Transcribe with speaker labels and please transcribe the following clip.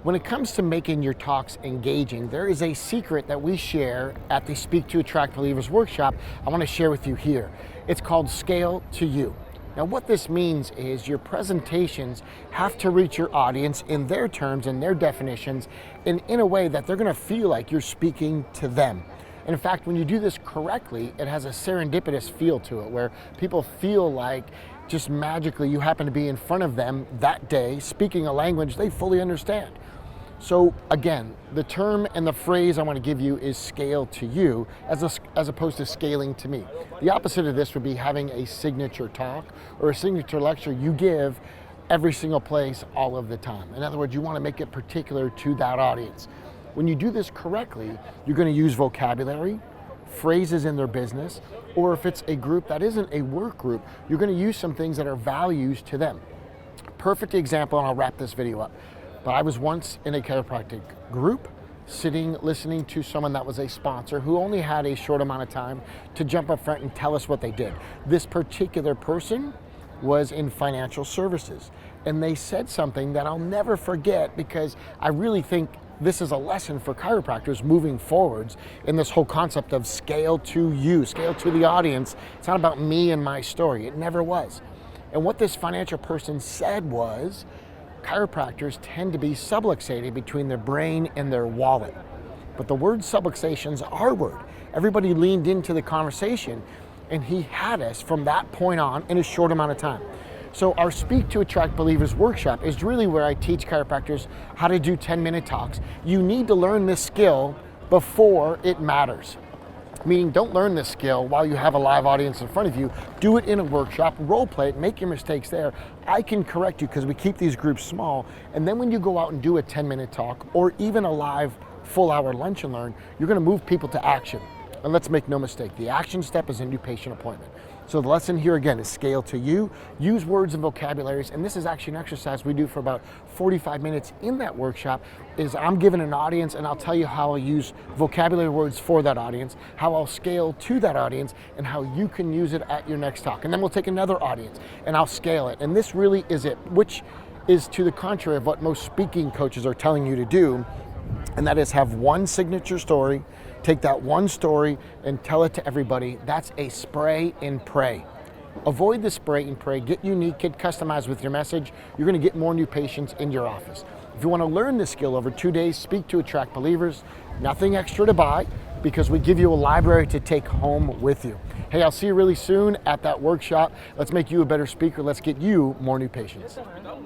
Speaker 1: When it comes to making your talks engaging, there is a secret that we share at the Speak to Attract Believers workshop I want to share with you here. It's called Scale to You. Now what this means is your presentations have to reach your audience in their terms and their definitions and in a way that they're going to feel like you're speaking to them. And in fact, when you do this correctly, it has a serendipitous feel to it where people feel like just magically you happen to be in front of them that day speaking a language they fully understand. So again, the term and the phrase I want to give you is scale to you as opposed to scaling to me. The opposite of this would be having a signature talk or a signature lecture you give every single place all of the time. In other words, you want to make it particular to that audience. When you do this correctly, you're going to use vocabulary, phrases in their business, or if it's a group that isn't a work group, you're going to use some things that are values to them. Perfect example, and I'll wrap this video up. But I was once in a chiropractic group, sitting, listening to someone that was a sponsor who only had a short amount of time to jump up front and tell us what they did. This particular person was in financial services, and they said something that I'll never forget because I really think this is a lesson for chiropractors moving forwards in this whole concept of scale to you, scale to the audience. It's not about me and my story. It never was. And what this financial person said was, chiropractors tend to be subluxated between their brain and their wallet. But the word subluxation is our word. Everybody leaned into the conversation and he had us from that point on in a short amount of time. So our Speak to Attract Believers workshop is really where I teach chiropractors how to do 10-minute talks. You need to learn this skill before it matters. Meaning, don't learn this skill while you have a live audience in front of you. Do it in a workshop, role play it, make your mistakes there. I can correct you because we keep these groups small. And then when you go out and do a 10-minute talk or even a live full-hour lunch and learn, you're going to move people to action. And let's make no mistake, the action step is a new patient appointment. So the lesson here again is scale to you, use words and vocabularies, and this is actually an exercise we do for about 45 minutes in that workshop, is I'm given an audience and I'll tell you how I'll use vocabulary words for that audience, how I'll scale to that audience, and how you can use it at your next talk. And then we'll take another audience and I'll scale it. And this really is it, which is to the contrary of what most speaking coaches are telling you to do, and that is have one signature story, take that one story and tell it to everybody. That's a spray and pray. Avoid the spray and pray, get unique, get customized with your message. You're gonna get more new patients in your office. If you wanna learn this skill over 2 days, Speak to Attract Believers, nothing extra to buy because we give you a library to take home with you. Hey, I'll see you really soon at that workshop. Let's make you a better speaker. Let's get you more new patients.